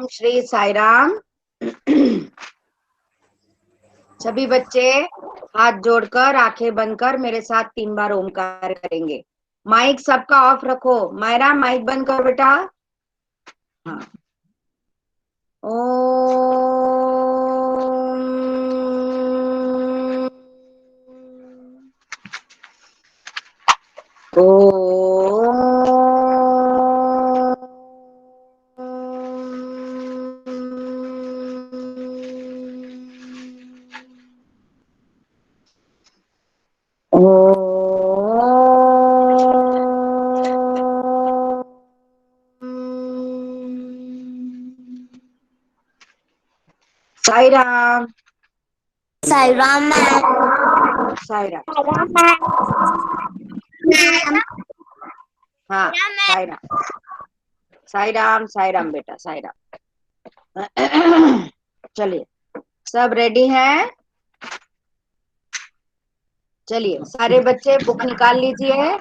ओम श्री साई राम। सभी बच्चे हाथ जोड़कर आंखें बंद कर मेरे साथ 3 बार ओमकार करेंगे। माइक सबका ऑफ रखो। मायरा माइक बंद करो बेटा। हाँ। साई राम। साई राम मैम। साई राम। मैम हाँ साई राम। साई राम साई राम बेटा साई राम। चलिए सब रेडी हैं। चलिए सारे बच्चे बुक निकाल लीजिए।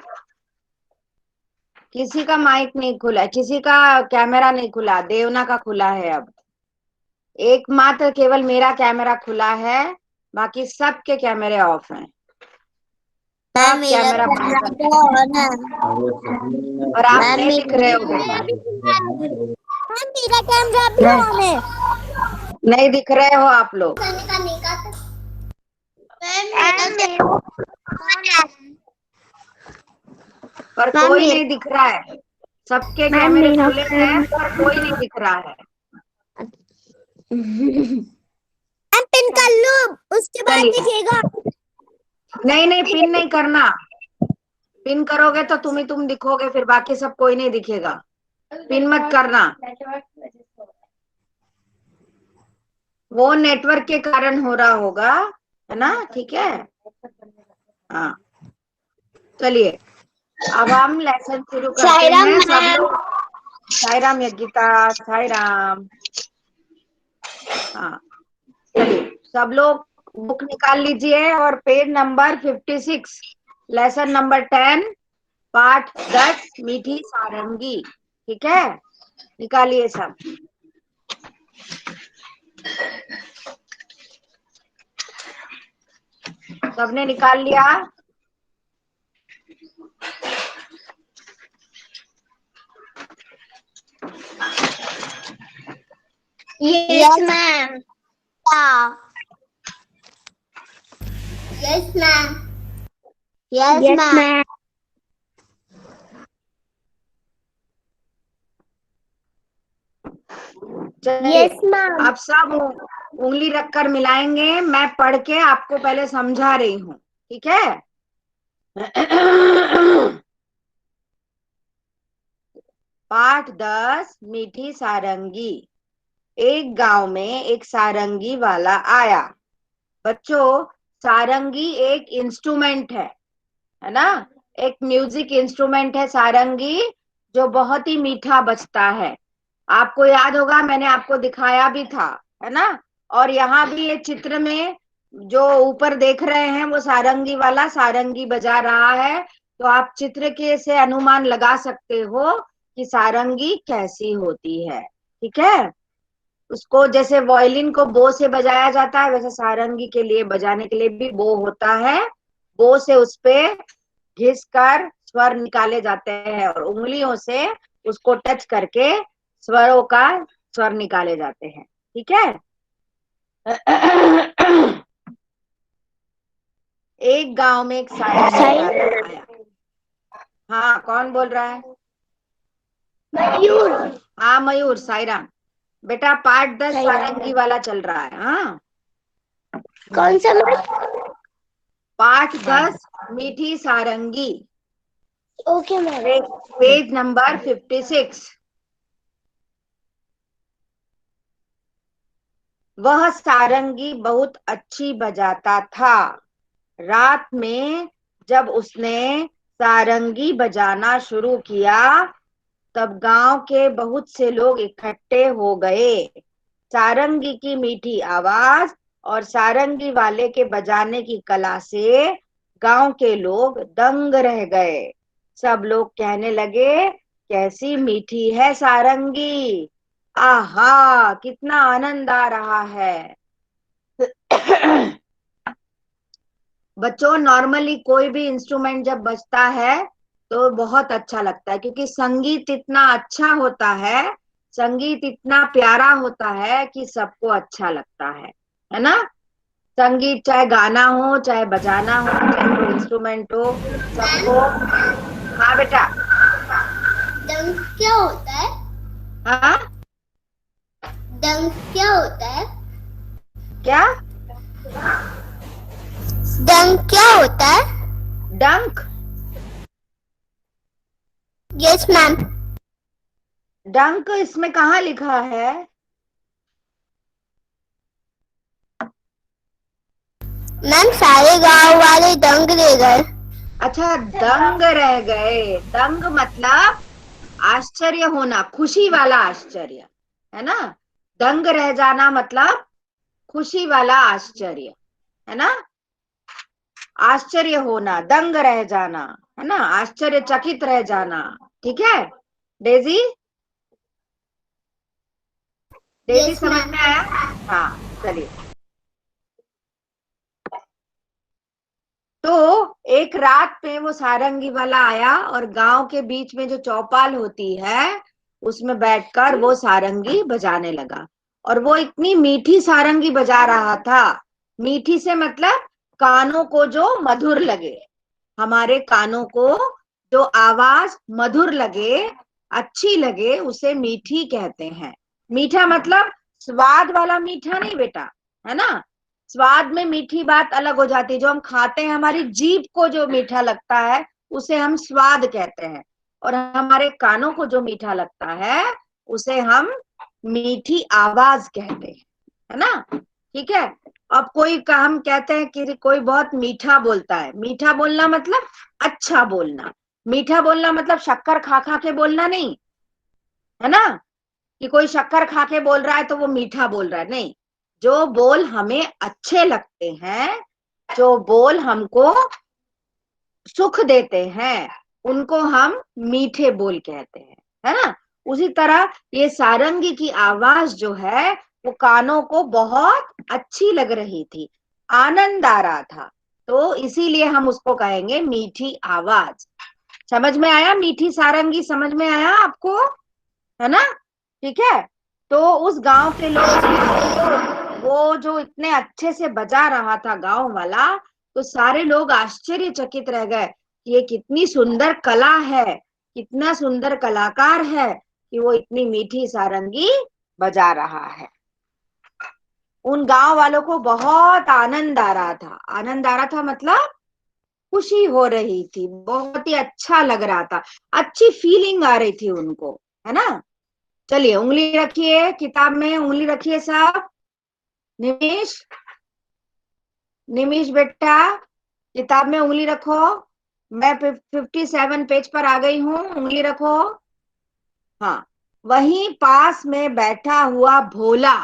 किसी का माइक नहीं खुला, किसी का कैमरा नहीं खुला, देवना का खुला है। अब एकमात्र केवल मेरा कैमरा खुला है, बाकी सबके कैमरे ऑफ हैं। मैम सब मेरा कैमरा बंद कैमरा कर तो ऑन है। और आप मैम नहीं दिख रहे हो बेटा। मेरा कैमरा भी ऑन है। नहीं दिख रहे हो आप लोग। पर कोई नहीं दिख रहा है। सबके मैम कैमरे मेरा खुले हैं पर कोई नहीं दिख रहा है। मैम पिन कर लो, उसके बाद चलिए दिखेगा। नहीं नहीं पिन नहीं करना। पिन करोगे तो तुम दिखोगे, फिर बाकी सब कोई नहीं दिखेगा। पिन मत करना। वो नेटवर्क के कारण हो रहा होगा, है ना? ठीक है। हाँ चलिए अब हम लेसन शुरू करते हैं। सब लोग साई राम यज्ञिता साई राम। हाँ चलिए सब लोग बुक निकाल लीजिए और पेज नंबर 56 लेसन नंबर 10 पाठ 10 मीठी सारंगी। ठीक है, निकालिए सब। सबने निकाल लिया? Yes ma'am. Yes ma'am. Yes ma'am. चलिए यस मैम। आप सब उंगली रखकर मिलाएंगे। मैं पढ़ के आपको पहले समझा रही हूँ, ठीक है? पाठ 10 मीठी सारंगी। एक गांव में एक सारंगी वाला आया। बच्चों सारंगी एक इंस्ट्रूमेंट है ना? एक म्यूजिक इंस्ट्रूमेंट है सारंगी, जो बहुत ही मीठा बजता है। आपको याद होगा मैंने आपको दिखाया भी था, है ना? और यहाँ भी ये चित्र में जो ऊपर देख रहे हैं वो सारंगी वाला सारंगी बजा रहा है। तो आप चित्र के से अनुमान लगा सकते हो कि सारंगी कैसी होती है। ठीक है, उसको जैसे वायलिन को बो से बजाया जाता है, वैसे सारंगी के लिए बजाने के लिए भी बो होता है। बो से उस पे घिस कर स्वर निकाले जाते हैं और उंगलियों से उसको टच करके स्वरों का स्वर निकाले जाते हैं। ठीक है। एक गांव में एक सारंगी वाला आया। हाँ कौन बोल रहा है? मयूर। हाँ मयूर साई राम। बेटा पाठ 10 सारंगी वाला चल रहा है। हाँ कौन सा मैम? पाठ 10 Meethi Sarangi. Okay ma'am. Page number 56। वह सारंगी बहुत अच्छी बजाता था। रात में जब उसने सारंगी बजाना शुरू किया तब गांव के बहुत से लोग इकट्ठे हो गए। सारंगी की मीठी आवाज और सारंगी वाले के बजाने की कला से गांव के लोग दंग रह गए। सब लोग कहने लगे कैसी मीठी है सारंगी। आहा, कितना आनंद आ रहा है। बच्चों, नॉर्मली कोई भी इंस्ट्रूमेंट जब बजता है तो बहुत अच्छा लगता है, क्योंकि संगीत इतना अच्छा होता है, संगीत इतना प्यारा होता है कि सबको अच्छा लगता है ना। संगीत चाहे गाना हो, चाहे बजाना हो, चाहे कोई इंस्ट्रूमेंट हो, सबको। हाँ बेटा। डंक क्या होता है? हाँ। डंक क्या होता है? क्या? डंक क्या होता है? डंक? Yes ma'am. डंक इसमें कहाँ लिखा है? मैम सारे गांव वाले दंग रह गए। अच्छा, दंग रह गए। दंग मतलब आश्चर्य होना, खुशी वाला आश्चर्य, है ना। दंग रह जाना मतलब खुशी वाला आश्चर्य, है ना। आश्चर्य होना, दंग रह जाना, है ना, आश्चर्यचकित रह जाना। ठीक है डेजी? डेजी यस समझ मैम। में आया? हाँ, चलिए। तो एक रात में वो सारंगी वाला आया और गांव के बीच में जो चौपाल होती है उसमें बैठकर वो सारंगी बजाने लगा। और वो इतनी मीठी सारंगी बजा रहा था, मीठी से मतलब कानों को जो मधुर लगे, हमारे कानों को जो आवाज मधुर लगे, अच्छी लगे, उसे मीठी कहते हैं। मीठा मतलब स्वाद वाला मीठा नहीं बेटा, है ना। स्वाद में मीठी बात अलग हो जाती है, जो हम खाते हैं हमारी जीभ को जो मीठा लगता है उसे हम स्वाद कहते हैं, और हमारे कानों को जो मीठा लगता है उसे हम मीठी आवाज कहते हैं, है ना। ठीक है। अब कोई का हम कहते हैं कि कोई बहुत मीठा बोलता है, मीठा बोलना मतलब अच्छा बोलना, मीठा बोलना मतलब शक्कर खा खा के बोलना नहीं, है ना, कि कोई शक्कर खा के बोल रहा है तो वो मीठा बोल रहा है, नहीं। जो बोल हमें अच्छे लगते हैं, जो बोल हमको सुख देते हैं, उनको हम मीठे बोल कहते हैं, है ना। उसी तरह ये सारंगी की आवाज जो है वो कानों को बहुत अच्छी लग रही थी, आनंद आ रहा था, तो इसीलिए हम उसको कहेंगे मीठी आवाज। समझ में आया? मीठी सारंगी समझ में आया आपको, है ना। ठीक है। तो उस गांव के लोग, वो जो इतने अच्छे से बजा रहा था गांव वाला, तो सारे लोग आश्चर्यचकित रह गए कि ये कितनी सुंदर कला है, कितना सुंदर कलाकार है कि वो इतनी मीठी सारंगी बजा रहा है। उन गांव वालों को बहुत आनंद आ रहा था, आनंद आ रहा था मतलब खुशी हो रही थी, बहुत ही अच्छा लग रहा था, अच्छी फीलिंग आ रही थी उनको, है ना। चलिए, उंगली रखिए, किताब में उंगली रखिए सब। निमिष, निमिष बेटा, किताब में उंगली रखो। मैं 57 पेज पर आ गई हूँ, उंगली रखो। हाँ। वहीं पास में बैठा हुआ भोला,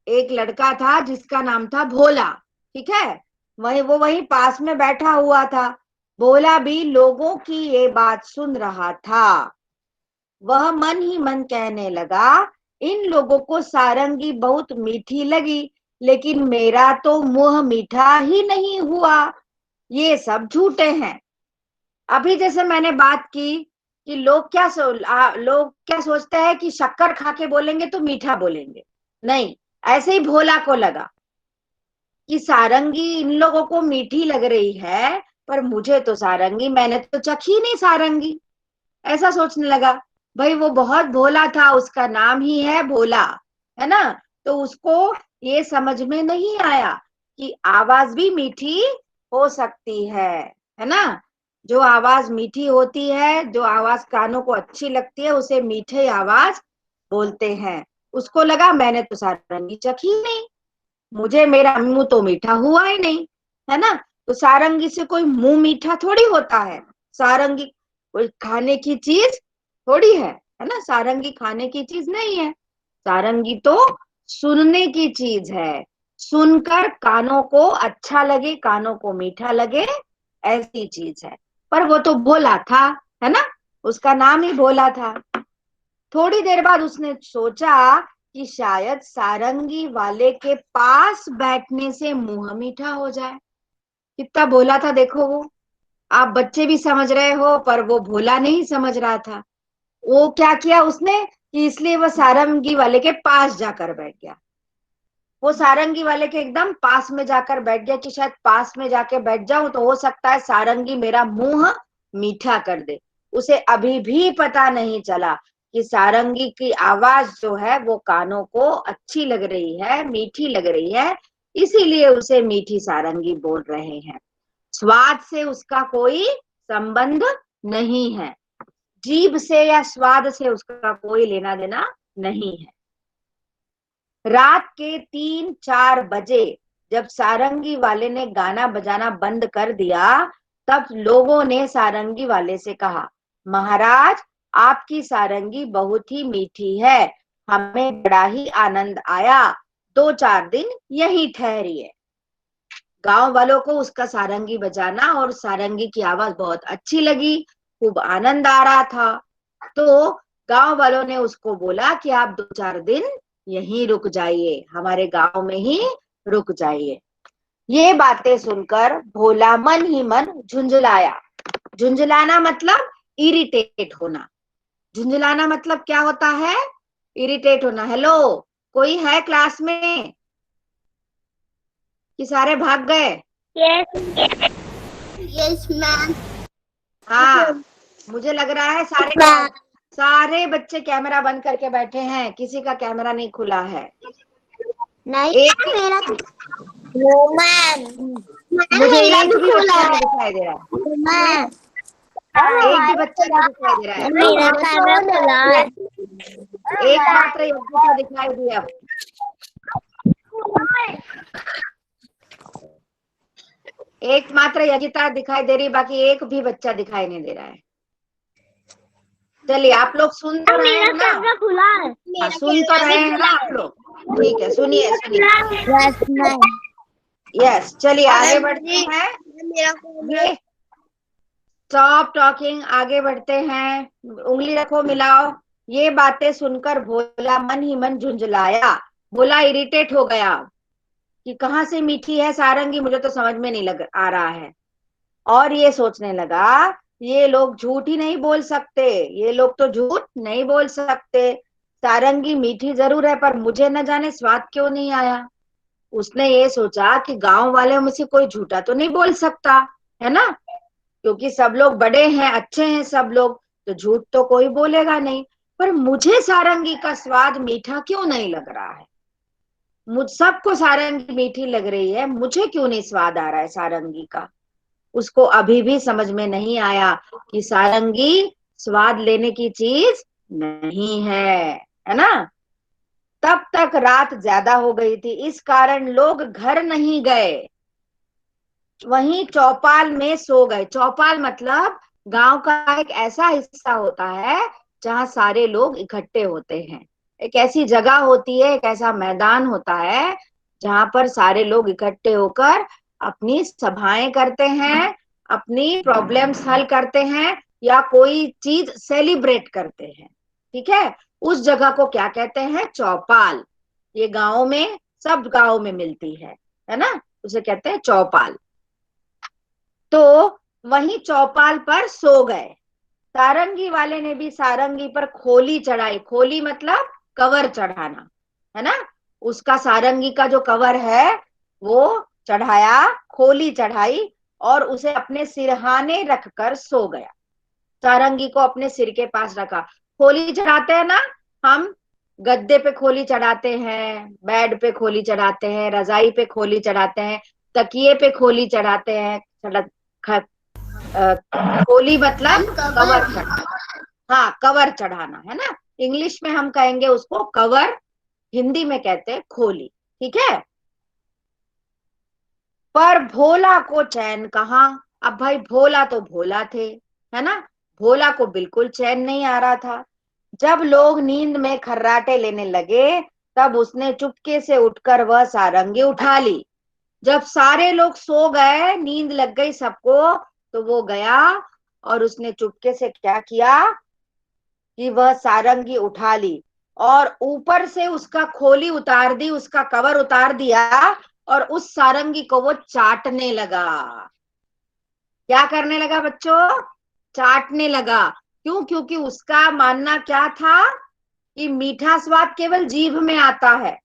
एक लड़का था जिसका नाम था भोला। ठीक है। वहीं पास में बैठा हुआ था। भोला भी लोगों की ये बात सुन रहा था। वह मन ही मन कहने लगा, इन लोगों को सारंगी बहुत मीठी लगी, लेकिन मेरा तो मुंह मीठा ही नहीं हुआ, ये सब झूठे हैं। अभी जैसे मैंने बात की कि लोग क्या सोचते हैं कि शक्कर खा के बोलेंगे तो मीठा बोलेंगे, नहीं। ऐसे ही भोला को लगा कि सारंगी इन लोगों को मीठी लग रही है, पर मुझे तो सारंगी, मैंने तो चखी नहीं सारंगी, ऐसा सोचने लगा। भाई वो बहुत भोला था, उसका नाम ही है भोला, है ना। तो उसको ये समझ में नहीं आया कि आवाज भी मीठी हो सकती है ना। जो आवाज मीठी होती है, जो आवाज कानों को अच्छी लगती है, उसे मीठी आवाज बोलते हैं। उसको लगा मैंने तो सारंगी चखी नहीं, मुझे मेरा मुंह तो मीठा हुआ ही नहीं, है ना। तो सारंगी से कोई मुंह मीठा थोड़ी होता है, सारंगी कोई खाने की चीज थोड़ी है ना, सारंगी खाने की चीज नहीं है। सारंगी तो सुनने की चीज है, सुनकर कानों को अच्छा लगे, कानों को मीठा लगे, ऐसी चीज है। पर वो तो भोला था, है ना, उसका नाम ही भोला था। थोड़ी देर बाद उसने सोचा कि शायद सारंगी वाले के पास बैठने से मुंह मीठा हो जाए। कितना भोला था देखो वो। आप बच्चे भी समझ रहे हो, पर वो भोला नहीं समझ रहा था। वो क्या किया उसने कि इसलिए वो सारंगी वाले के पास जाकर बैठ गया। वो सारंगी वाले के एकदम पास में जाकर बैठ गया कि शायद पास में जाके बैठ जाऊं तो हो सकता है सारंगी मेरा मुंह मीठा कर दे। उसे अभी भी पता नहीं चला कि सारंगी की आवाज जो है वो कानों को अच्छी लग रही है, मीठी लग रही है, इसीलिए उसे मीठी सारंगी बोल रहे हैं। स्वाद से उसका कोई संबंध नहीं है, जीभ से या स्वाद से उसका कोई लेना देना नहीं है। रात के 3-4 बजे जब सारंगी वाले ने गाना बजाना बंद कर दिया, तब लोगों ने सारंगी वाले से कहा, महाराज आपकी सारंगी बहुत ही मीठी है, हमें बड़ा ही आनंद आया, 2-4 दिन यहीं ठहरिए। गांव वालों को उसका सारंगी बजाना और सारंगी की आवाज बहुत अच्छी लगी, खूब आनंद आ रहा था। तो गांव वालों ने उसको बोला कि आप 2-4 दिन यहीं रुक जाइए, हमारे गांव में ही रुक जाइए। ये बातें सुनकर भोला मन ही मन झुंझलाया। झुंझलाना मतलब इरिटेट होना। झुंझलाना मतलब क्या होता है? इरिटेट होना। हेलो, कोई है क्लास में कि सारे भाग गए? Yes, yes, ma'am. हाँ, मुझे लग रहा है सारे बच्चे कैमरा बंद करके बैठे हैं, किसी का कैमरा नहीं खुला है। नहीं एक मेरा तो नो मैम। मुझे मेरा एक तो भी खुला बच्चा है नहीं दिखाई दे रहा। मैम। एक भी बच्चा नहीं दिखाई दे रहा है। मेरा कैमरा खुला है। एक मात्र योग्यता दिखाई दी अब। एक मात्र योग्यता दिखाई दे रही, बाकी एक भी बच्चा दिखाई नहीं दे रहा है। चलिए, आप लोग सुन तो रहे मेरा हैं ना? कैमरा खुला है। हाँ, सुन तो रहे हैं ना आप लोग? ठीक है, सुनिए सुनिए। Yes ma'am. यस, चलिए आगे बढ़ते हैं। मेरा ये स्टॉप टॉकिंग, आगे बढ़ते हैं। उंगली रखो, मिलाओ। ये बातें सुनकर भोला मन ही मन झुंझलाया। भोला इरिटेट हो गया कि कहाँ से मीठी है सारंगी, मुझे तो समझ में नहीं लग आ रहा है। और ये सोचने लगा, ये लोग झूठ ही नहीं बोल सकते, ये लोग तो झूठ नहीं बोल सकते। सारंगी मीठी जरूर है, पर मुझे न जाने स्वाद क्यों नहीं आया। उसने ये सोचा कि गांव वाले में से कोई झूठा तो नहीं बोल सकता, है ना? क्योंकि सब लोग बड़े हैं, अच्छे हैं सब लोग, तो झूठ तो कोई बोलेगा नहीं। पर मुझे सारंगी का स्वाद मीठा क्यों नहीं लग रहा है? मुझ सबको सारंगी मीठी लग रही है, मुझे क्यों नहीं स्वाद आ रहा है सारंगी का? उसको अभी भी समझ में नहीं आया कि सारंगी स्वाद लेने की चीज नहीं है ना? तब तक रात ज्यादा हो गई थी, इस कारण लोग घर नहीं गए, वहीं चौपाल में सो गए। चौपाल मतलब गांव का एक ऐसा हिस्सा होता है जहां सारे लोग इकट्ठे होते हैं। एक ऐसी जगह होती है, एक ऐसा मैदान होता है जहां पर सारे लोग इकट्ठे होकर अपनी सभाएं करते हैं, अपनी प्रॉब्लम्स हल करते हैं, या कोई चीज सेलिब्रेट करते हैं। ठीक है, उस जगह को क्या कहते हैं? चौपाल। ये गांव में, सब गांव में मिलती है ना? उसे कहते हैं चौपाल। तो वहीं चौपाल पर सो गए। सारंगी वाले ने भी सारंगी पर खोली चढ़ाई। खोली मतलब कवर चढ़ाना, है ना? उसका सारंगी का जो कवर है वो चढ़ाया, खोली चढ़ाई, और उसे अपने सिरहाने रखकर सो गया। सारंगी को अपने सिर के पास रखा। खोली चढ़ाते हैं ना हम, गद्दे पे खोली चढ़ाते हैं, बेड पे खोली चढ़ाते हैं, रजाई पे खोली चढ़ाते हैं, तकिए पे खोली चढ़ाते हैं। खोली मतलब कवर चढ़ाना। हाँ, कवर चढ़ाना, है ना? इंग्लिश में हम कहेंगे उसको कवर, हिंदी में कहते हैं खोली। ठीक है, पर भोला को चैन कहाँ। अब भाई भोला तो भोला थे, है ना? भोला को बिल्कुल चैन नहीं आ रहा था। जब लोग नींद में खर्राटे लेने लगे, तब उसने चुपके से उठकर वह सारंगी उठा ली। जब सारे लोग सो गए, नींद लग गई सबको, तो वो गया और उसने चुपके से क्या किया? कि वह सारंगी उठा ली और ऊपर से उसका खोली उतार दी, उसका कवर उतार दिया और उस सारंगी को वो चाटने लगा। क्या करने लगा बच्चों? चाटने लगा। क्यों? क्योंकि उसका मानना क्या था कि मीठा स्वाद केवल जीभ में आता है,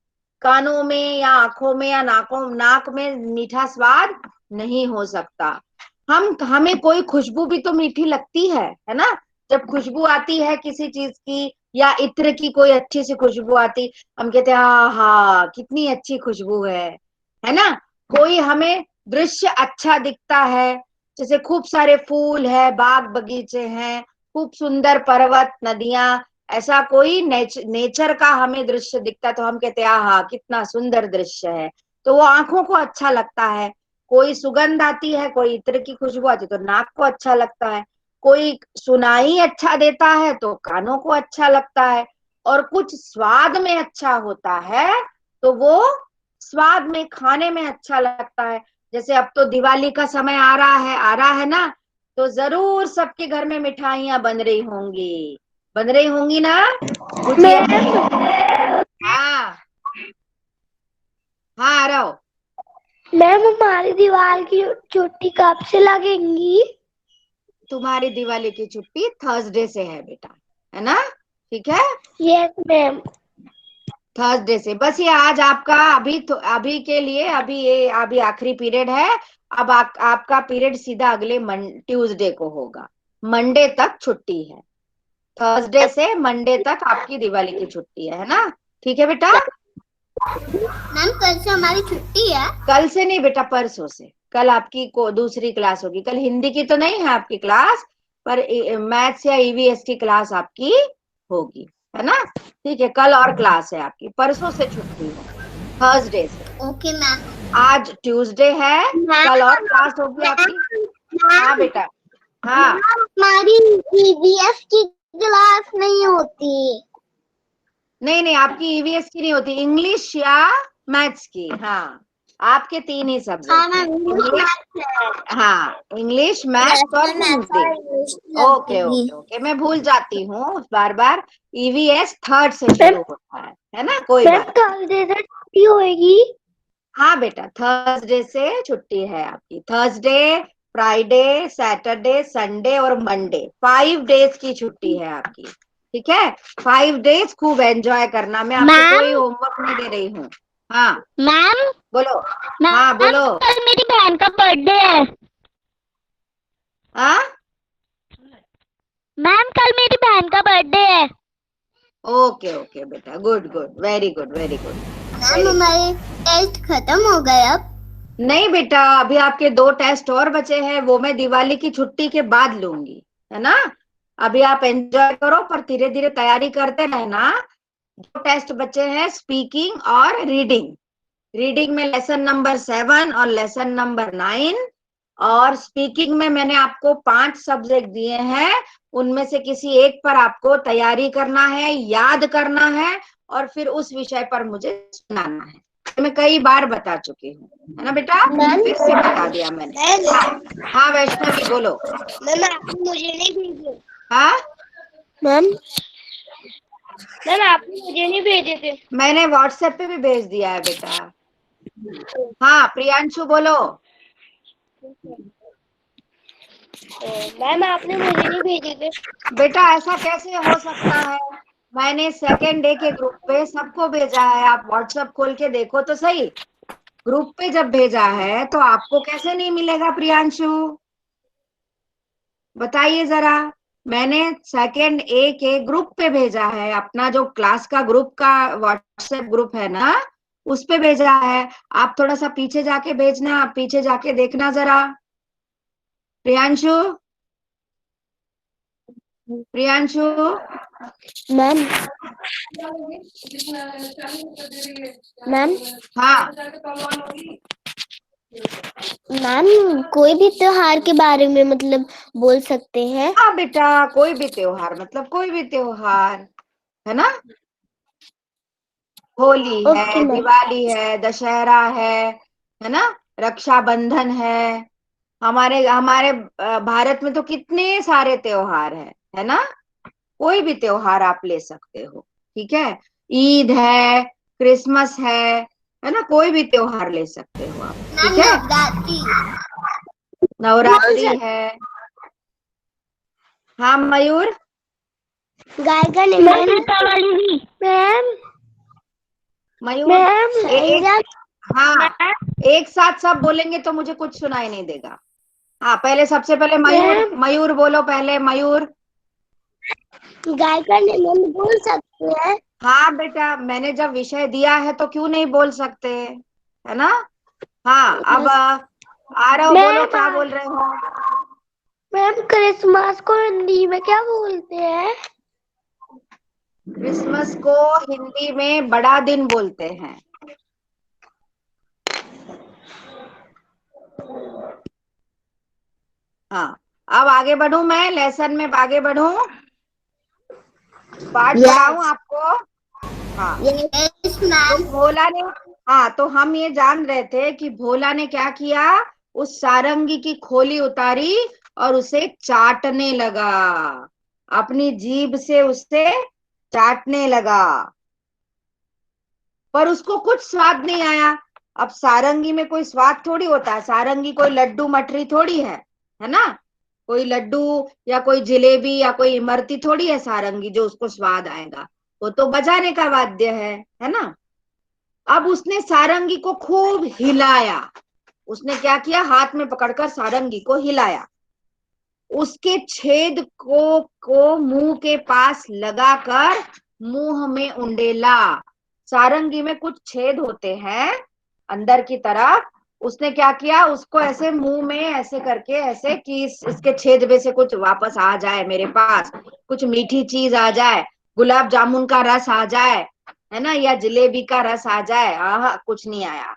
कानों में या आंखों में या नाक में मीठा स्वाद नहीं हो सकता। हमें कोई खुशबू भी तो मीठी लगती है ना? जब खुशबू आती है किसी चीज की या इत्र की कोई अच्छी सी खुशबू आती, हम कहते हैं हाँ कितनी अच्छी खुशबू है ना? कोई हमें दृश्य अच्छा दिखता है, जैसे खूब सारे फूल है, बाग बगीचे हैं, खूब सुंदर पर्वत नदियां, ऐसा कोई नेचर का हमें दृश्य दिखता है तो हम कहते हैं आहा कितना सुंदर दृश्य है, तो वो आंखों को अच्छा लगता है। कोई सुगंध आती है, कोई इत्र की खुशबू आती है तो नाक को अच्छा लगता है, कोई सुनाई अच्छा देता है तो कानों को अच्छा लगता है, और कुछ स्वाद में अच्छा होता है तो वो स्वाद में खाने में अच्छा लगता है। जैसे अब तो दिवाली का समय आ रहा है ना, तो जरूर सबके घर में मिठाइयां बन रही होंगी ना, गुजिया मैम की। हाँ हाँ आ रहा हो। मैम हमारी दीवार की छुट्टी कब से लगेंगी? तुम्हारी दिवाली की छुट्टी थर्सडे से है बेटा, है ना? ठीक है, यस मैम। थर्सडे से। बस ये आज आपका अभी के लिए अभी ये अभी आखिरी पीरियड है। अब आपका पीरियड सीधा अगले ट्यूसडे को होगा। मंडे तक छुट्टी है, थर्सडे से मंडे तक आपकी दिवाली की छुट्टी है ना? ठीक है बेटा? मैम कल से हमारी छुट्टी है। कल से नहीं बेटा, परसों से। कल आपकी को दूसरी क्लास होगी, कल हिंदी की तो नहीं है आपकी क्लास, पर मैथ्स या ईवीएस की क्लास आपकी होगी, है ना? ठीक है, कल और क्लास है आपकी, परसों से छुट्टी है, थर्सडे से। Okay ma'am. आज ट्यूसडे है, कल और क्लास होगी आपकी। हाँ मैम बेटा। हाँ, हमारी ईवीएस की क्लास नहीं होती। नहीं नहीं आपकी ईवीएस की नहीं होती, इंग्लिश या मैथ्स की। हाँ, आपके तीन ही हाँ सब्जेक्ट हैं, मैम इंग्लिश इंग्लिश। मैथ्स है। हाँ, इंग्लिश यस मैथ्स और मैम मैथ्स हिंदी। और इंग्लिश ओके लगेगी। ओके ओके, मैं भूल जाती हूँ बार बार। ईवीएस थर्ड से मैम शुरू होता है ना? कोई मैम बात। थर्सडे से छुट्टी होएगी? हाँ बेटा, थर्सडे से छुट्टी है आपकी। थर्सडे, फ्राइडे, सैटरडे, संडे और मंडे, 5 डेज की छुट्टी है आपकी। ठीक है, 5 डेज खूब एंजॉय करना। मैं आपको मैम कोई होमवर्क नहीं दे रही हूँ। हाँ मैम बोलो। हाँ मैम बोलो। कल मेरी बहन का बर्थडे है। हाँ, मैम कल मेरी बहन का बर्थडे है। ओके ओके बेटा, good good, very good very good ma'am very good. हमारे टेस्ट खत्म हो गए अब। नहीं बेटा, अभी आपके 2 टेस्ट और बचे हैं, वो मैं दिवाली की छुट्टी के बाद लूंगी, है ना? अभी आप एंजॉय करो, पर धीरे धीरे तैयारी करते रहना। 2 टेस्ट बचे हैं, स्पीकिंग और रीडिंग। रीडिंग में लेसन नंबर 7 और लेसन नंबर 9, और स्पीकिंग में मैंने आपको 5 सब्जेक्ट दिए हैं, उनमें से किसी एक पर आपको तैयारी करना है, याद करना है, और फिर उस विषय पर मुझे सुनाना है। ये मैं कई बार बता चुकी हूँ, है ना बेटा? मैम फिर से बता दिया मैंने। हाँ हाँ वैष्णवी बोलो। मैम आपने मुझे नहीं भेजे। हाँ, मैम मैम आपने मुझे नहीं भेजे थे। मैंने व्हाट्सएप पे भी भेज दिया है बेटा। हाँ प्रियांशु बोलो। मैम आपने मुझे नहीं भेजे थे। बेटा ऐसा कैसे हो सकता है? मैंने सेकेंड डे के ग्रुप पे सबको भेजा है, आप व्हाट्सएप खोल के देखो तो सही। ग्रुप पे जब भेजा है तो आपको कैसे नहीं मिलेगा प्रियांशु? बताइए जरा। मैंने सेकेंड ए के ग्रुप पे भेजा है, अपना जो क्लास का ग्रुप का व्हाट्सएप ग्रुप है ना, उस पे भेजा है। आप थोड़ा सा पीछे जाके भेजना, आप पीछे जाके देखना जरा। प्रियांशु, प्रियांशु। मैम मैम हाँ मैम कोई भी त्योहार के बारे में मतलब बोल सकते हैं? हाँ बेटा, कोई भी त्योहार, मतलब कोई भी त्योहार, है ना? होली ओके है, मैम। दिवाली है, दशहरा है ना? रक्षाबंधन है। हमारे हमारे भारत में तो कितने सारे त्योहार है ना? कोई भी त्योहार आप ले सकते हो, ठीक है। ईद है, क्रिसमस है ना, कोई भी त्योहार ले सकते हो आप, ठीक है। नवरात्रि है। हाँ मयूर। गाय का निमन दीपावली भी मैम। मयूर मैम एक, हाँ एक साथ सब बोलेंगे तो मुझे कुछ सुनाई नहीं देगा। हाँ पहले, सबसे पहले मयूर, मैम मयूर बोलो पहले, मयूर। गाय का निमन बोल सकते हैं। हाँ बेटा, मैंने जब विषय दिया है तो क्यों नहीं बोल सकते, है ना। हाँ अब आरव बोलो, मैम क्या बोल रहे हो। मैम क्रिसमस को हिंदी में क्या बोलते हैं? क्रिसमस को हिंदी में बड़ा दिन बोलते हैं। हाँ अब आगे बढ़ूं, मैं लेसन में आगे बढ़ूं, पाठ पढ़ाऊं यस आपको। हाँ यस तो मैम। भोला ने, हाँ तो हम ये जान रहे थे कि भोला ने क्या किया, उस सारंगी की खोली उतारी और उसे चाटने लगा, अपनी जीभ से उससे चाटने लगा, पर उसको कुछ स्वाद नहीं आया। अब सारंगी में कोई स्वाद थोड़ी होता है, सारंगी कोई लड्डू मठरी थोड़ी है ना, कोई लड्डू या कोई जिलेबी या कोई इमरती थोड़ी है सारंगी जो उसको स्वाद आएगा, वो तो बजाने का वाद्य है ना। अब उसने सारंगी को खूब हिलाया, उसने क्या किया, हाथ में पकड़कर सारंगी को हिलाया, उसके छेद को मुंह के पास लगाकर मुंह में उंडेला। सारंगी में कुछ छेद होते हैं अंदर की तरफ, उसने क्या किया, उसको ऐसे मुंह में ऐसे करके, ऐसे कि इसके छेद में से कुछ वापस आ जाए मेरे पास, कुछ मीठी चीज आ जाए, गुलाब जामुन का रस आ जाए, है ना, या जलेबी का रस आ जाए। आह, कुछ नहीं आया,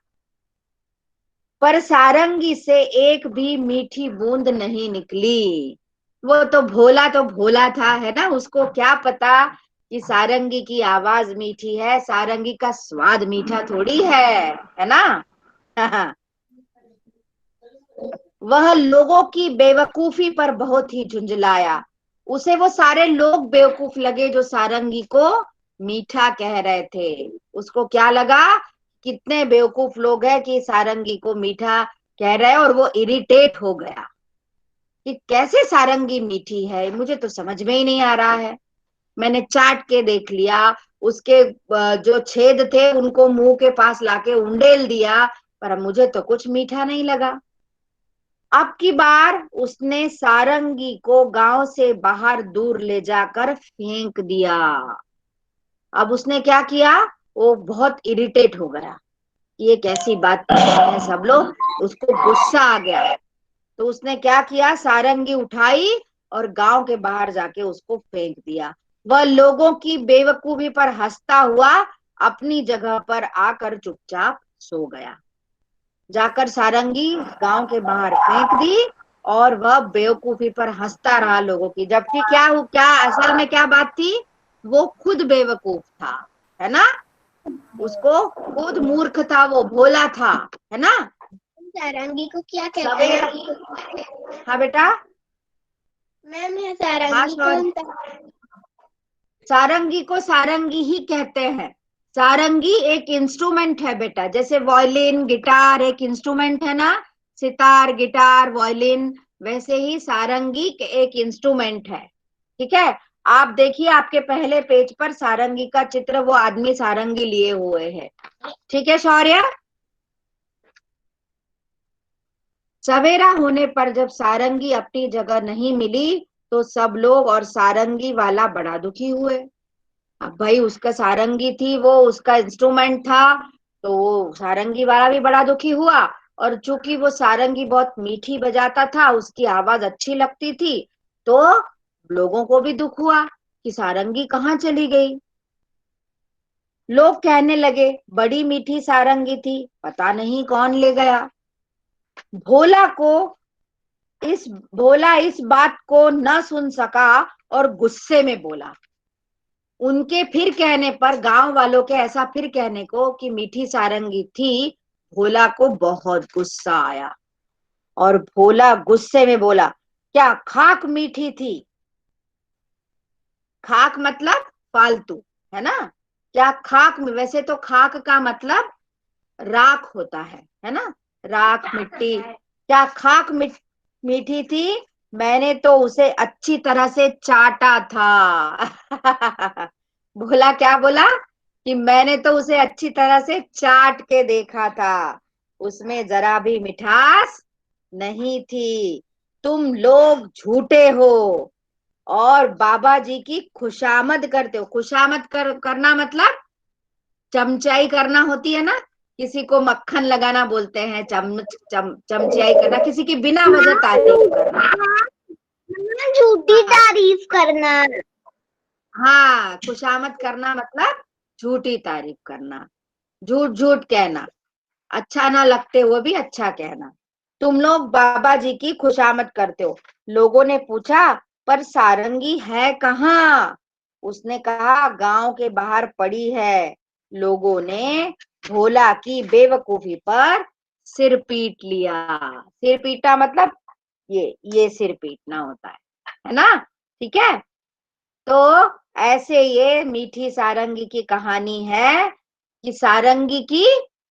पर सारंगी से एक भी मीठी बूंद नहीं निकली। वो तो भोला था, है ना, उसको क्या पता कि सारंगी की आवाज मीठी है, सारंगी का स्वाद मीठा थोड़ी है ना। वह लोगों की बेवकूफी पर बहुत ही झुंझलाया, उसे वो सारे लोग बेवकूफ लगे जो सारंगी को मीठा कह रहे थे। उसको क्या लगा, कितने बेवकूफ लोग हैं कि सारंगी को मीठा कह रहे हैं, और वो इरिटेट हो गया कि कैसे सारंगी मीठी है, मुझे तो समझ में ही नहीं आ रहा है। मैंने चाट के देख लिया, उसके जो छेद थे उनको मुंह के पास लाके उंडेल दिया, पर मुझे तो कुछ मीठा नहीं लगा। अब की बार उसने सारंगी को गांव से बाहर दूर ले जाकर फेंक दिया। अब उसने क्या किया, वो बहुत इरिटेट हो गया, ये कैसी बात कर रहे हैं सब लोग, उसको गुस्सा आ गया। तो उसने क्या किया, सारंगी उठाई और गांव के बाहर जाके उसको फेंक दिया। वह लोगों की बेवकूफी पर हंसता हुआ अपनी जगह पर आकर चुपचाप सो गया। जाकर सारंगी गांव के बाहर फेंक दी और वह बेवकूफी पर हंसता रहा लोगों की, जबकि क्या असल में क्या बात थी, वो खुद बेवकूफ था, है ना, उसको खुद मूर्ख था, वो भोला था, है ना। सारंगी को क्या कहते हैं? हाँ बेटा। मैम ये हाँ सारंगी सॉरी, कौन था? सारंगी को सारंगी ही कहते हैं। सारंगी एक इंस्ट्रूमेंट है बेटा, जैसे वायलिन गिटार एक इंस्ट्रूमेंट है ना, सितार गिटार वायलिन, वैसे ही सारंगी एक इंस्ट्रूमेंट है, ठीक है। आप देखिए, आपके पहले पेज पर सारंगी का चित्र, वो आदमी सारंगी लिए हुए है, ठीक है शौर्य। सवेरा होने पर जब सारंगी अपनी जगह नहीं मिली तो सब लोग और सारंगी वाला बड़ा दुखी हुए। अब भाई उसका सारंगी थी, वो उसका इंस्ट्रूमेंट था, तो वो सारंगी वाला भी बड़ा दुखी हुआ। और चूंकि वो सारंगी बहुत मीठी बजाता था, उसकी आवाज अच्छी लगती थी, तो लोगों को भी दुख हुआ कि सारंगी कहाँ चली गई। लोग कहने लगे बड़ी मीठी सारंगी थी, पता नहीं कौन ले गया। भोला को इस भोला इस बात को न सुन सका और गुस्से में बोला। उनके फिर कहने पर, गांव वालों के ऐसा फिर कहने को कि मीठी सारंगी थी, भोला को बहुत गुस्सा आया और भोला गुस्से में बोला, क्या खाक मीठी थी। खाक मतलब फालतू, है ना। क्या खाक में, वैसे तो खाक का मतलब राख होता है ना, राख मिट्टी। क्या खाक मीठी थी, मैंने तो उसे अच्छी तरह से चाटा था। बोला, क्या बोला कि मैंने तो उसे अच्छी तरह से चाट के देखा था, उसमें जरा भी मिठास नहीं थी। तुम लोग झूठे हो और बाबा जी की खुशामद करते हो। खुशामद करना मतलब चमचाई करना होती है ना, किसी को मक्खन लगाना बोलते हैं, चमचाई करना, किसी की बिना वजह तारीफ करना। झूठी हाँ, तारीफ करना। हाँ, खुशामद करना मतलब झूठी तारीफ करना, झूठ झूठ कहना, अच्छा ना लगते हुए भी अच्छा कहना। तुम लोग बाबा जी की खुशामद करते हो। लोगों ने पूछा, पर सारंगी है कहाँ? उसने कहा, गांव के बाहर पड़ी है। लोगों ने भोला की बेवकूफी पर सिर पीट लिया। सिर पीटा मतलब ये सिर पीटना होता है ना। ठीक है। तो ऐसे ये मीठी सारंगी की कहानी है कि सारंगी की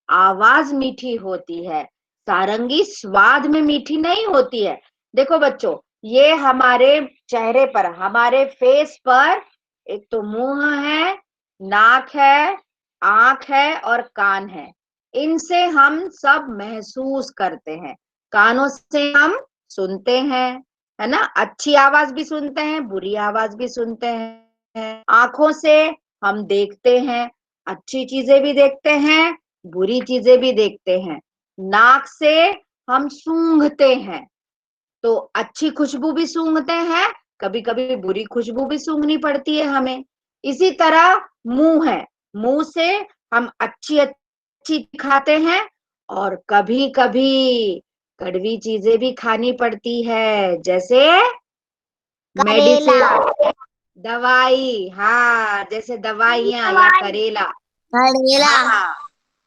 आवाज मीठी होती है, सारंगी स्वाद में मीठी नहीं होती है। देखो बच्चों, ये हमारे चेहरे पर, हमारे फेस पर एक तो मुंह है, नाक है, आंख है और कान है। इनसे हम सब महसूस करते हैं। कानों से हम सुनते हैं, है ना, अच्छी आवाज भी सुनते हैं, बुरी आवाज भी सुनते हैं। आंखों से हम देखते हैं, अच्छी चीजें भी देखते हैं, बुरी चीजें भी देखते हैं। नाक से हम सूंघते हैं, तो अच्छी खुशबू भी सूंघते हैं, कभी कभी बुरी खुशबू भी सूंघनी पड़ती है हमें। इसी तरह मुंह है, मुंह से हम अच्छी अच्छी खाते हैं और कभी कभी कड़वी चीजें भी खानी पड़ती है, जैसे करेला। मेडिसिन, दवाई। हाँ, जैसे दवाइयाँ या दवाई। करेला। करेला। हाँ,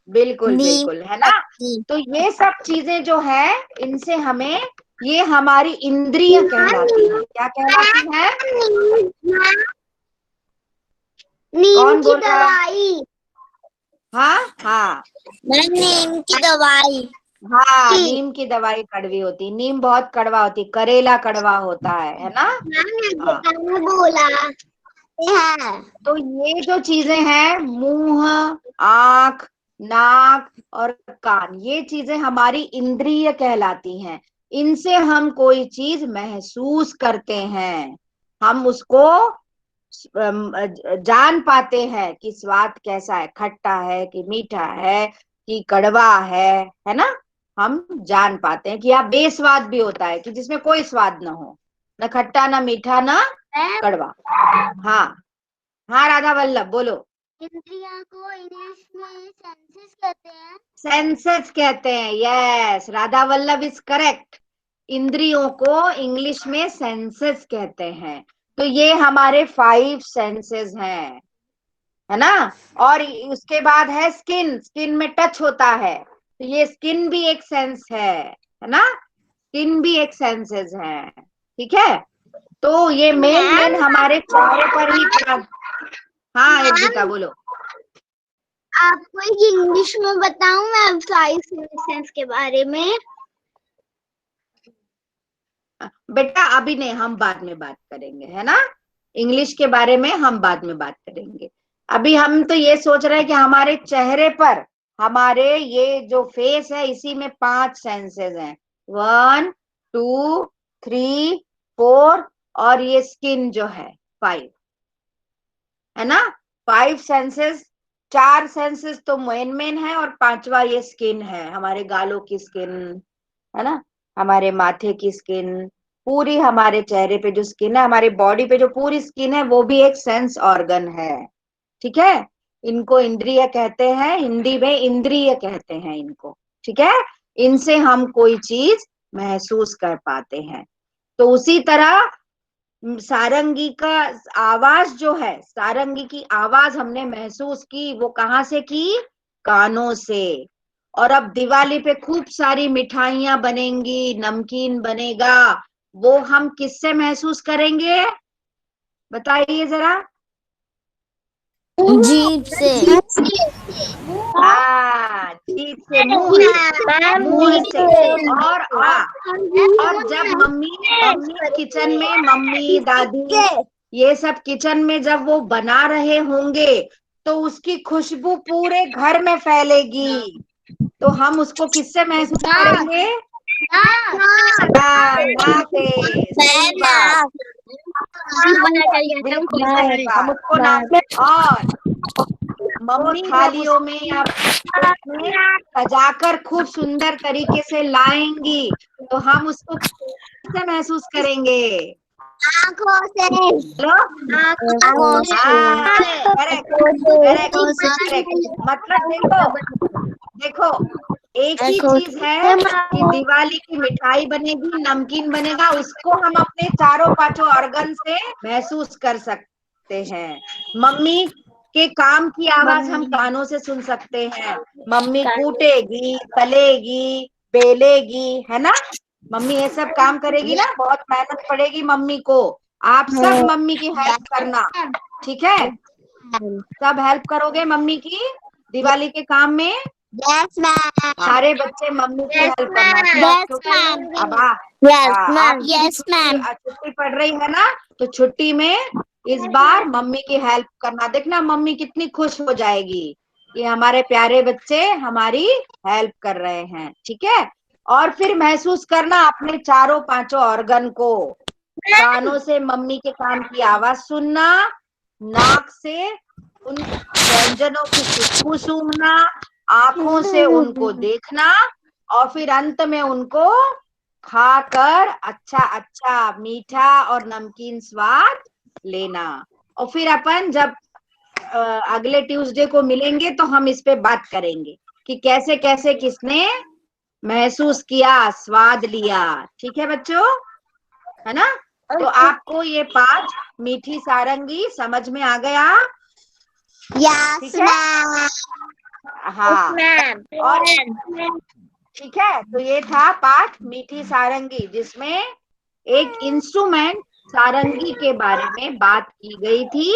बिल्कुल नीम बिल्कुल, है ना। पत्ती। तो ये सब चीजें जो है, इनसे हमें, ये हमारी इंद्रिय कहलाती है। क्या कहलाती है? नीम कौन की बोल रहा है? दवाई। हाँ हाँ नीम की दवाई। हाँ, नीम की दवाई कड़वी होती, नीम बहुत कड़वा होती, करेला कड़वा होता है ना। हाँ, मैंने बोला है। तो ये जो चीजें हैं, मुंह, आंख, नाक और कान, ये चीजें हमारी इंद्रिय कहलाती हैं। इनसे हम कोई चीज महसूस करते हैं, हम उसको जान पाते हैं कि स्वाद कैसा है, खट्टा है कि मीठा है कि कड़वा है ना। हम जान पाते हैं कि या बेस्वाद भी होता है, कि जिसमें कोई स्वाद ना हो, ना खट्टा ना मीठा ना कड़वा। हाँ हाँ, राधा वल्लभ बोलो। इंद्रिया को इंग्लिश में सेंसेस कहते हैं। सेंसेस कहते हैं, yes, Radha Vallabh is correct. इंद्रियों को इंग्लिश में सेंसेस कहते हैं। तो ये हमारे 5 सेंसेस हैं, है ना। और उसके बाद है स्किन, स्किन में टच होता है, तो ये स्किन भी एक सेंस है ना, स्किन भी एक सेंसेस है। ठीक है। तो ये मेन मेन मैम, हमारे चेहरे पर ही हाँ, एक गीता मैम, बोलो। आपको एक इंग्लिश में बताऊं मैं 5 सेंसेस के बारे में। बेटा अभी नहीं, हम बाद में बात करेंगे, है ना। इंग्लिश के बारे में हम बाद में बात करेंगे। अभी हम तो ये सोच रहे हैं कि हमारे चेहरे पर, हमारे ये जो फेस है, इसी में 5 सेंसेस हैं, 1 2 3 4, और ये स्किन जो है 5, है ना। 5 सेंसेस, 4 सेंसेस तो मेन मेन है और 5वां ये स्किन है, हमारे गालों की स्किन, है ना, हमारे माथे की स्किन, पूरी हमारे चेहरे पे जो स्किन है, हमारे बॉडी पे जो पूरी स्किन है, वो भी एक सेंस ऑर्गन है। ठीक है। इनको इंद्रिय कहते हैं, हिंदी में इंद्रिय कहते हैं इनको। ठीक है। इनसे हम कोई चीज महसूस कर पाते हैं। तो उसी तरह सारंगी का आवाज जो है, सारंगी की आवाज हमने महसूस की, वो कहाँ से की? कानों से। और अब दिवाली पे खूब सारी मिठाइयां बनेंगी, नमकीन बनेगा, वो हम किससे महसूस करेंगे? बताइए जरा। जीभ से। हाँ, जीभ से, मुंह से, मुंह से। और जब मम्मी मम्मी किचन में, मम्मी दादी ये सब किचन में जब वो बना रहे होंगे तो उसकी खुशबू पूरे घर में फैलेगी। तो हम उसको किससे महसूस करेंगे? हाँ, नाक से। सही बात, बिल्कुल सही बात। हम उसको नाक, और मम्मी थालियों में या प्लेट में सजाकर खूब सुंदर तरीके से लाएंगी तो हम उसको कैसे महसूस करेंगे? आँखों से। हेलो, आँखों से। हाँ, करेक्ट करेक्ट करेक्ट। मतलब देखो देखो, एक ही चीज है कि दिवाली की मिठाई बनेगी, नमकीन बनेगा, उसको हम अपने चारों पांचों ऑर्गन से महसूस कर सकते हैं। मम्मी के काम की आवाज हम कानों से सुन सकते हैं। मम्मी कूटेगी, तलेगी, बेलेगी, है ना? मम्मी ये सब काम करेगी ना, बहुत मेहनत पड़ेगी मम्मी को। आप सब मम्मी की हेल्प करना, ठीक है? सब हेल्प करोगे मम्मी की दिवाली के काम में? Yes ma'am. सारे बच्चे मम्मी की हेल्प करना, ठीक? Yes, क्योंकि ma'am. अब Yes, ma'am. आपकी भी Yes, ma'am. छुट्टी पड़ रही है ना, तो छुट्टी में इस बार मम्मी की हेल्प करना। देखना मम्मी कितनी खुश हो जाएगी कि हमारे प्यारे बच्चे हमारी हेल्प कर रहे हैं, ठीक है? और फिर महसूस करना अपने चारों पांचों ऑर्गन को। कानों से मम्मी के काम की आवाज सुनना, नाक से उन व्यंजनों की खुशबू सूंघना, आंखों से उनको देखना, और फिर अंत में उनको खाकर अच्छा अच्छा मीठा और नमकीन स्वाद लेना। और फिर अपन जब अगले ट्यूसडे को मिलेंगे तो हम इस पे बात करेंगे कि कैसे कैसे किसने महसूस किया, स्वाद लिया। ठीक है बच्चों, है ना? तो आपको ये 5 मीठी सारंगी समझ में आ गया? यस ठीक है, मैम। हाँ। और ठीक है, तो ये था पाठ मीठी सारंगी, जिसमें एक इंस्ट्रूमेंट सारंगी के बारे में बात की गई थी।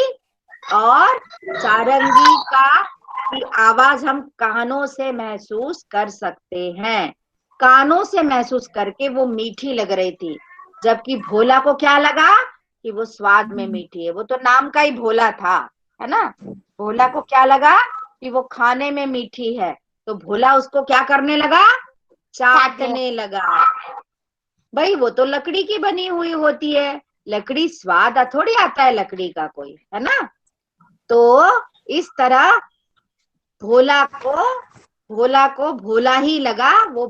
और सारंगी की आवाज हम कानों से महसूस कर सकते हैं। कानों से महसूस करके वो मीठी लग रही थी, जबकि भोला को क्या लगा कि वो स्वाद में मीठी है। वो तो नाम का ही भोला था, है ना? भोला को क्या लगा कि वो खाने में मीठी है, तो भोला उसको क्या करने लगा? चाटने लगा। भाई वो तो लकड़ी की बनी हुई होती है, लकड़ी स्वाद थोड़ी आता है लकड़ी का कोई, है ना? तो इस तरह भोला को भोला ही लगा। वो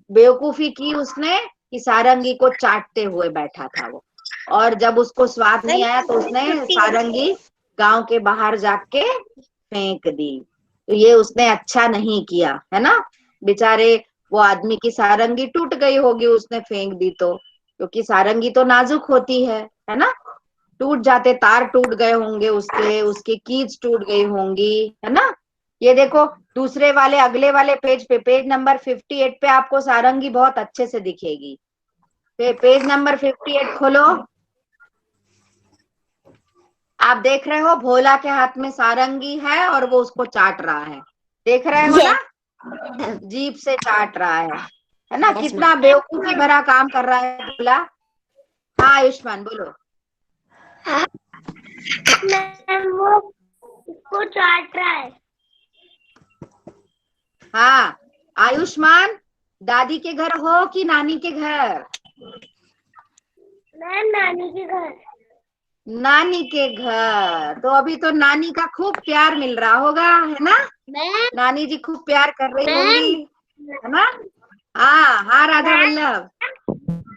बेवकूफी की उसने कि सारंगी को चाटते हुए बैठा था वो। और जब उसको स्वाद नहीं आया तो उसने सारंगी गांव के बाहर जाके फेंक दी। तो ये उसने अच्छा नहीं किया, है ना? बेचारे वो आदमी की सारंगी टूट गई होगी, उसने फेंक दी तो, क्योंकि सारंगी तो नाजुक होती है ना? टूट जाते, तार टूट गए होंगे उसके कीज टूट गई होंगी, है ना? ये देखो दूसरे वाले अगले वाले पेज पे, पेज नंबर 58 पे आपको सारंगी बहुत अच्छे से दिखेगी। पेज नंबर 58 खोलो। आप देख रहे हो भोला के हाथ में सारंगी है और वो उसको चाट रहा है, देख रहे हो ना? जीभ से चाट रहा है ना? कितना बेवकूफी भरा काम कर रहा है भोला। हाँ आयुष्मान बोलो। मैम वो उसको चाट रहा है। हाँ आयुष्मान, दादी के घर हो कि नानी के घर? मैं नानी के घर। नानी के घर। तो अभी तो नानी का खूब प्यार मिल रहा होगा, है ना? नानी जी खूब प्यार कर रही होंगी, है ना? हाँ हाँ राधा वल्लभ,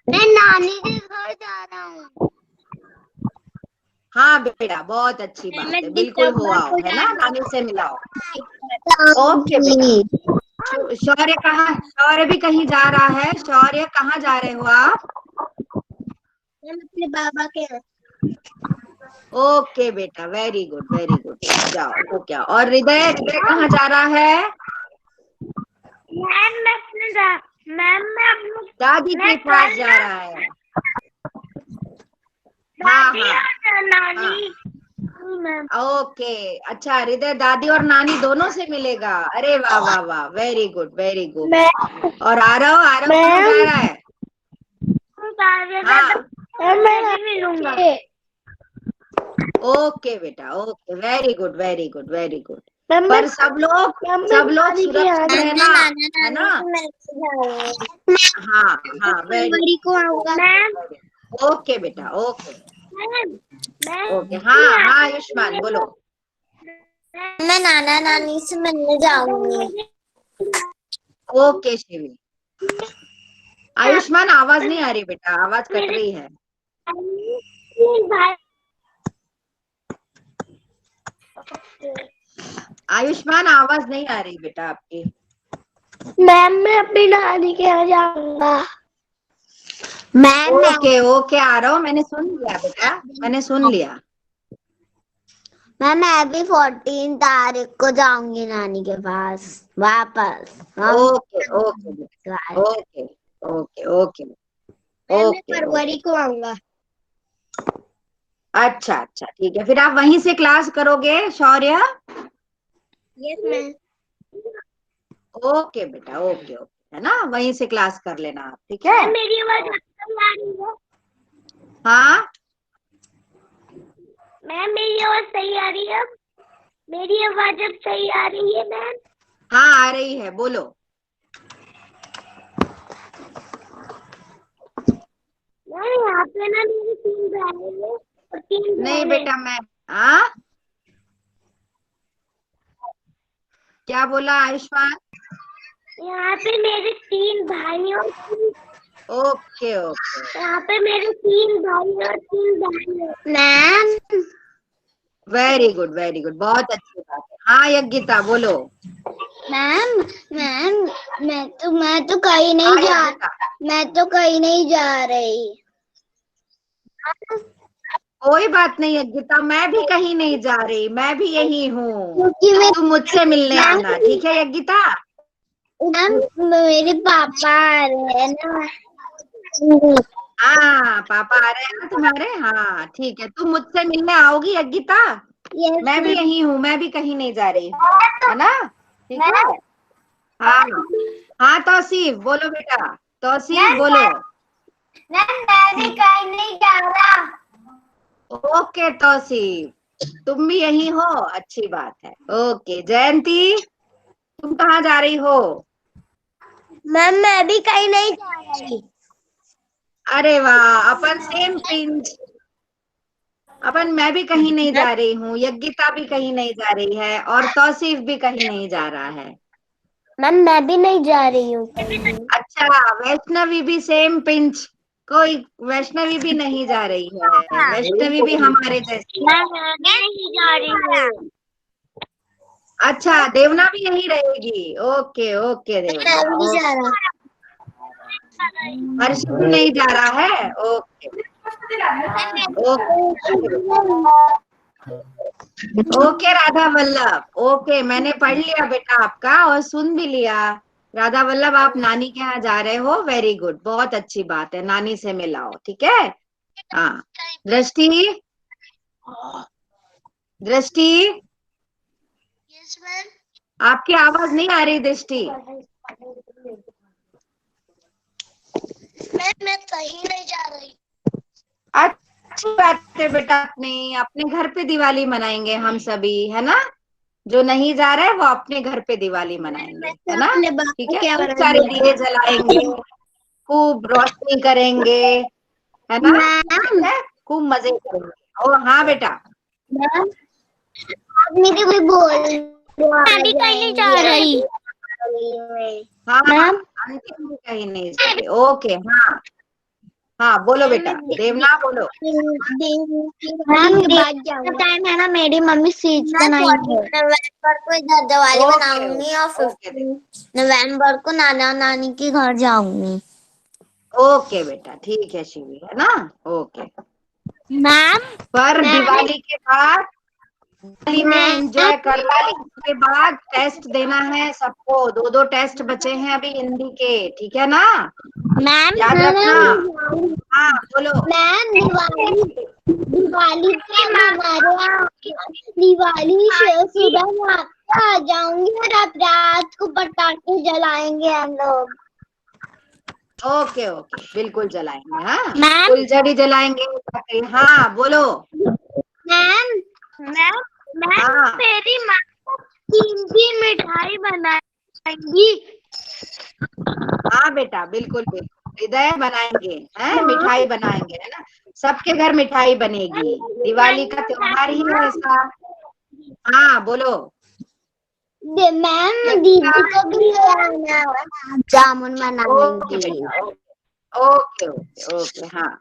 मैं नानी के घर जा रहा हूँ। हाँ बेटा बहुत अच्छी बात है, बिल्कुल हो आओ, है ना? नानी से मिलाओ। ओके बेटा। शौर्य भी कहीं जा रहा है। शौर्य कहाँ जा रहे हो आप? मैं अपने बाबा के यहाँ। ओके बेटा, वेरी गुड वेरी गुड, जाओ। तो क्या, और हृदय हृदय कहाँ जा रहा है? मैम मैं अपने दादी के पास जा रहा है। हाँ दादी हाँ और नानी मैम। ओके। अच्छा हृदय दादी और नानी दोनों से मिलेगा। अरे वाह वाह वाह, वेरी गुड वेरी गुड। मैं और आरव आरव कहाँ जा रहा है? हाँ मैं मिलूंगा। ओके बेटा, okay, very good very good very good. Ma'am पर सब लोग सुरक्षित मैं रहना, नाना है ना? नानी से मिलने जाऊंगी। हाँ हाँ, वेरी फरवरी को आऊंगा। मैम ओके बेटा, ओके मैम ओके। हाँ हाँ आयुष्मान बोलो। मैं नाना नानी से मिलने जाऊंगी। ओके शिवी। आयुष्मान आवाज नहीं आ रही बेटा, आवाज कट रही है। आयुष्मान आवाज नहीं आ रही बेटा आपकी। मैम मैं अपनी नानी के यहाँ जाऊंगा। ओके ओके, आ रहा हूँ, मैंने सुन लिया बेटा, मैंने सुन लिया। मैं भी 14 तारीख को जाऊंगी नानी के पास वापस। ओके ओके बेटा, ओके ओके ओके मैं ओके फरवरी को आऊंगा। अच्छा अच्छा ठीक है, फिर आप वहीं से क्लास करोगे शौर्य? Yes ma'am. ओके बेटा, ओके ओके, है ना, वहीं से क्लास कर लेना आप, ठीक है? मेरी आवाज आ रही है? हाँ मैम मेरी आवाज सही आ रही है? मेरी आवाज अब सही आ रही है मैम? हाँ आ रही है, बोलो। मैम यहाँ पे ना मेरी 3 बहनें हैं और 3 नहीं बहनें। बेटा मैं, हाँ क्या बोला आयुष्मान? यहाँ पे मेरे 3 भाई और ओके ओके, यहाँ पे मेरे 3 भाई और 3 बहनें। मैम वेरी गुड, बहुत अच्छी बात है। हाँ यज्ञिता बोलो। मैम मैम मैं तो कहीं नहीं हाँ जा यज्ञिता, मैं तो कहीं नहीं जा रही। कोई बात नहीं यज्ञिता, मैं भी कहीं नहीं जा रही, मैं भी यही हूँ। क्योंकि तुम मुझसे मिलने आना, ठीक है यज्ञिता? मैम मेरे पापा आ रहे हैं ना। हाँ पापा आ रहे हैं ना तुम्हारे, हाँ ठीक है, तुम मुझसे मिलने आओगी यज्ञिता? यस मैं भी मैम। यही हूँ, मैं भी कहीं नहीं जा रही हूँ, है ना? ठीक है। हाँ हाँ तौसीफ बोलो बेटा, तौसीफ बोलो। मैं भी कहीं नहीं जा रहा। ओके तौसीफ, तुम भी यही हो, अच्छी बात है। ओके जयंती, तुम कहाँ जा रही हो? मैम मैं भी कहीं नहीं जा रही। अरे वाह, अपन सेम पिंच। मैं भी कहीं नहीं जा रही हूँ, यज्ञिता भी कहीं नहीं जा रही है, और तौसीफ भी कहीं नहीं जा रहा है। मैम मैं भी नहीं जा रही हूँ कहीं। अच्छा वैष्णवी भी सेम पिंच, कोई वैष्णवी भी नहीं जा रही है, वैष्णवी भी हमारे जैसी है। मैं नहीं जा रही हूँ। अच्छा देवना भी यहीं रहेगी, ओके ओके देवना, मैं भी नहीं जा रहा। हर्ष भी नहीं जा रहा है, okay okay Radha Vallabh, okay मैंने पढ़ लिया बेटा आपका और सुन भी लिया। राधा वल्लभ आप नानी के यहाँ जा रहे हो, वेरी गुड, बहुत अच्छी बात है, नानी से मिलाओ, ठीक है? हाँ दृष्टि, दृष्टि यस मैम। आपकी आवाज नहीं आ रही दृष्टि। मैं कहीं नहीं जा रही। अच्छी बात है बेटा, अपने अपने घर पे दिवाली मनाएंगे हम सभी, है ना? जो नहीं जा रहे वो अपने घर पे दिवाली मनाएंगे, है ना? अपने ठीक बाबू है, क्या खूब बना सारे दिया? दिए जलाएंगे, खूब रोशनी करेंगे, है ना? ठीक मैम है, खूब मजे करेंगे। ओ हाँ बेटा, मैम आप मेरी कोई बोल मैं भी कहीं नहीं जा रही। हाँ मैम अंतिम भी कहीं नहीं जा रही, ओके हाँ हाँ बोलो बेटा, देवना बोलो। मैम टाइम है ना, मेरी मम्मी स्वीट्स बनाएंगे। नवंबर को इधर दिवाली ओके बनाऊंगी और ओके 15 नवंबर को नाना नानी के घर जाऊंगी। ओके बेटा, ठीक है शिवी, है ना? ओके, मैम पर मैम दिवाली के बाद, दिवाली में एंजॉय करना, इसके बाद टेस्ट देना है सबको, 2 टेस्ट बचे हैं अभी हिंदी के, ठीक है ना? मैम याद रखना। हाँ बोलो। मैम दिवाली पे हमारे यहाँ दिवाली सुबह में आ जाऊंगी और आप रात को पटाखे जलाएंगे हम लोग। ओके ओके, बिल्कुल जलाएंगे। हाँ, मैम फुलझड़ी जलाएंगे। हाँ बोलो। मैम मैम मैम हाँ मेरी माँ कीमती मिठाई बनाएंगी। हाँ बेटा, बिल्कुल बिल्कुल, हृदय बनाएंगे, हैं मिठाई बनाएंगे, है ना। सबके घर मिठाई बनेगी, दिवाली का त्योहार ही है ऐसा। हाँ बोलो। मैम यज्ञिता, दीदी को भी लाना, जामुन ओके बनाएंगी। बेटा, ओके ओके ओके। हाँ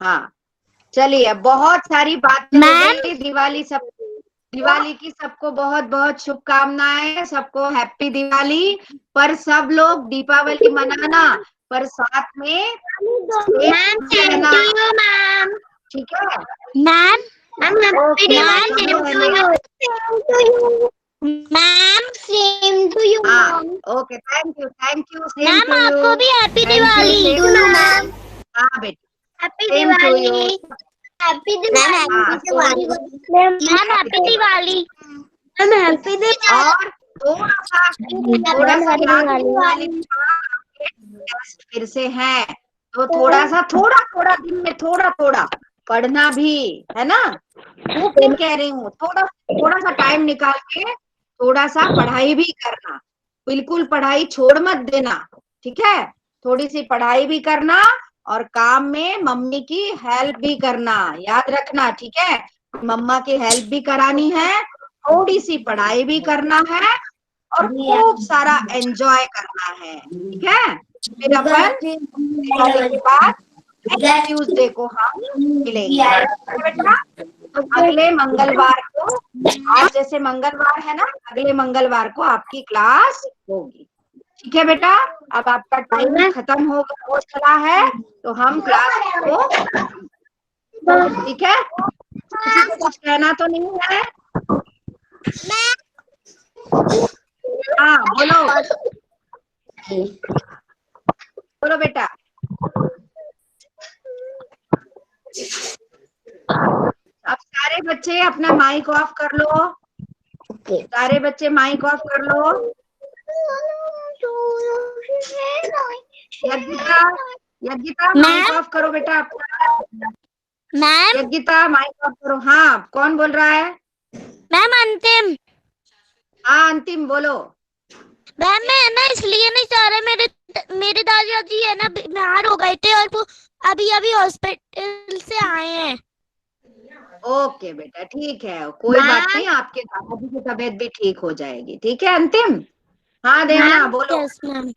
हाँ, चलिए, अब बहुत सारी बातें हो मैम गई। दिवाली की सबको बहुत बहुत शुभकामनाएं, सबको हैप्पी दिवाली। पर सब लोग दीपावली मनाना, पर साथ में मैम सेफ सेम रहना, टू यू मैम। ठीक है। Ma'am ma'am happy okay, Diwali, सब सेम लोग है टू ना। You. Same to you ma'am, same to you हाँ ma'am. Okay, thank you, same ma'am to you. आपको भी happy thank you, Diwali. Same to you. हाँ बेटा, happy same to you. Diwali. Happy Diwali. हाँ, Diwali ma'am happy happy Diwali. Diwali. Ma'am happy Diwali. और थोड़ा सा class Diwali का टेस्ट फिर से है, तो थोड़ा थोड़ा दिन में थोड़ा थोड़ा पढ़ना भी, है ना। वो फिर कह रही हूँ, थोड़ा सा टाइम निकाल के थोड़ा सा पढ़ाई भी करना। बिल्कुल पढ़ाई छोड़ मत देना, ठीक है। थोड़ी सी पढ़ाई भी करना, और काम में मम्मी की हेल्प भी करना, याद रखना, ठीक है। मम्मा की हेल्प भी करानी है, थोड़ी सी पढ़ाई भी करना है, और खूब सारा एंजॉय करना है, ठीक है। फिर अपन दिवाली के बाद नेक्स्ट ट्यूसडे को हम मिलेंगे, ठीक है बेटा। अगले मंगलवार को, आज जैसे मंगलवार है ना, अगले मंगलवार को आपकी क्लास होगी, ठीक है बेटा। अब आपका टाइम खत्म हो चला है, तो हम क्लास को, ठीक है। किसी को कुछ कहना तो नहीं है? हाँ बोलो, बोलो बेटा। अब सारे बच्चे अपना माइक ऑफ कर लो, सारे बच्चे माइक ऑफ कर लो। यज्ञिता, यज्ञिता माइक मैम ऑफ करो बेटा अपना। मैम यज्ञिता माइक ऑफ करो। हाँ, कौन बोल रहा है? मैम अंतिम। हाँ अंतिम बोलो। मैम मैं ना इसलिए नहीं चाह रहा, मेरे मेरे दादाजी है ना बीमार हो गए थे और वो अभी अभी हॉस्पिटल से आए हैं। ओके बेटा, ठीक है, कोई बात नहीं, आपके दादाजी की तबीयत भी ठीक हो जाएगी, ठीक है अंतिम। हाँ देवना बोलो। Yes ma'am.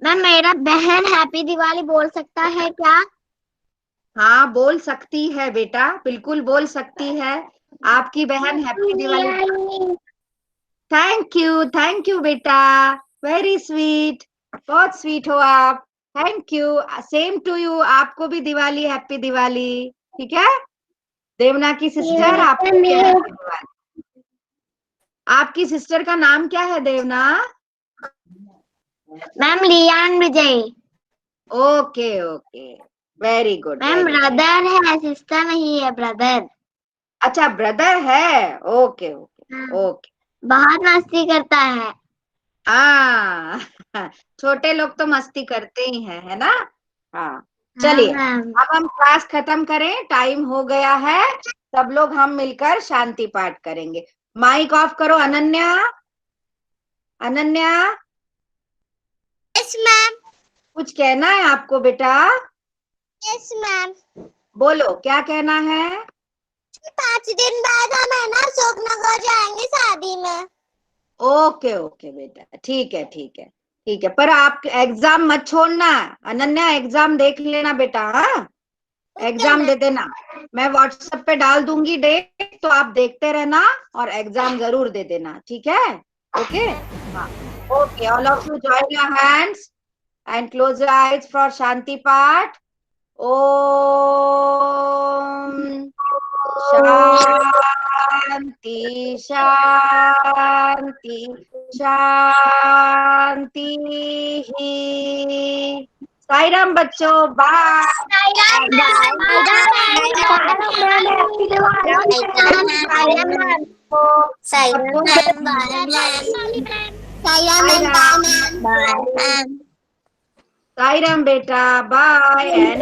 मैम मेरा बहन हैप्पी दिवाली बोल सकता है क्या? हाँ बोल सकती है बेटा, बिल्कुल बोल सकती है। आपकी बहन हैप्पी दिवाली। थैंक यू बेटा, वेरी स्वीट, बहुत स्वीट हो आप। Thank you, same to you, आपको भी दिवाली, हैप्पी दिवाली, ठीक है। देवना की सिस्टर, आपको भी हैप्पी दिवाली। आपकी सिस्टर का नाम क्या है Devna? Ma'am Liyan Vijay. Okay okay, very good. Ma'am brother है, सिस्टर नहीं है, ब्रदर। अच्छा ब्रदर है, ओके ओके ओके। बहुत मस्ती करता है। हाँ छोटे लोग तो मस्ती करते ही हैं, है ना। हाँ हाँ चलिए, मैम। अब हम क्लास खत्म करें, टाइम हो गया है। सब लोग हम मिलकर शांति पाठ करेंगे। माइक ऑफ करो अनन्या, अनन्या यस मैम। कुछ कहना है आपको बेटा? Yes ma'am. बोलो, क्या कहना है? 5 दिन बाद हम है ना अशोकनगर जाएंगे शादी में। ओके ओके बेटा, ठीक है ठीक है ठीक है, पर आप एग्जाम मत छोड़ना। अनन्या एग्जाम देख लेना बेटा, हाँ एग्जाम दे देना। मैं व्हाट्सएप पे डाल दूंगी डेट, तो आप देखते रहना और एग्जाम जरूर दे देना, ठीक है। ओके, हाँ okay, all of you join your hands and close your eyes for शांति पाठ। ओम शांति शांति शांति। साई राम बच्चों, बाय। Bye bye. साईराम बेटा, बाय।